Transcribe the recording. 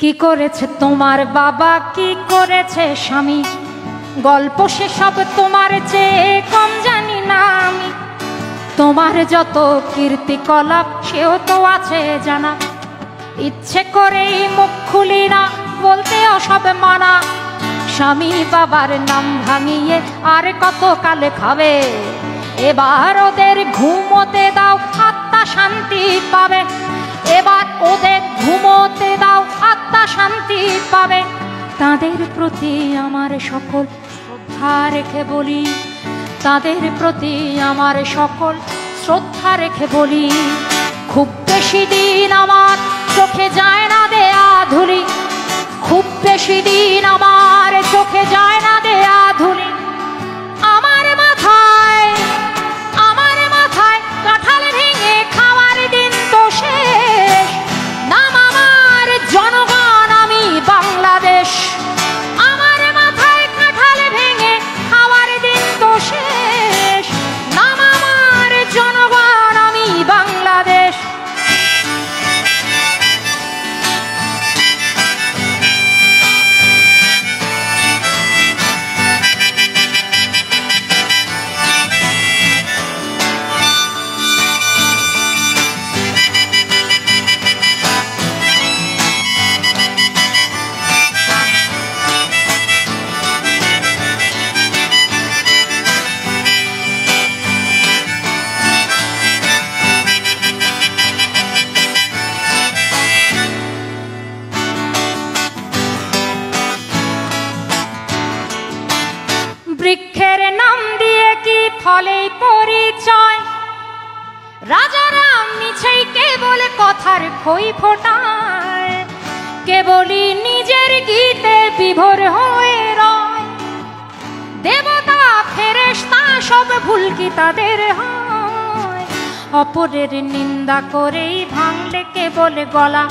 কি করেছে তোমার বাবা, কি করেছে স্বামী, গল্প সেসব তোমার চেয়ে কম জানি না আমি। তোমার যত কীর্তিকলাপ সেও তো আছে জানা, ইচ্ছে করেই মুখ খুলি না, বলতে সব মানা। স্বামী বাবার নাম ভাঙিয়ে আর কত কালে খাবে, এবার ওদের ঘুমোতে দাও, আত্মা শান্তি পাবে। এবার ওদের ঘুমোতে দাও, আত্মা শান্তি পাবে। তাদের প্রতি আমার সকল শ্রদ্ধা রেখে বলি, তাদের প্রতি আমার সকল শ্রদ্ধা রেখে বলি, খুব বেশি দিন আমার চোখে যায় না দেয়া ধুলি, খুব বেশি দিন আমার চোখে যায় না দেয়া ধুলি। আমার মাথায় কাঁঠাল ভেঙে খাওয়ার দিন তো শেষ, নাম আমার জনগণ, আমি বাংলাদেশ। আমার মাথায় কাঁঠাল ভেঙে খাওয়ার দিন তো শেষ, নাম আমার জনগণ, আমি বাংলাদেশ। বৃক্ষের নাম দিয়ে কি ফলে পরিচয়, রাজারা মিছেই কেবল কথার খই ফোটায়, কেবলই নিজের গীতে বিভোর হয়ে রয়। দেবতা ফেরেশতা সব ভুল কি তাদের হয়, অপরের নিন্দা করেই ভাঙলে কেবল গলা।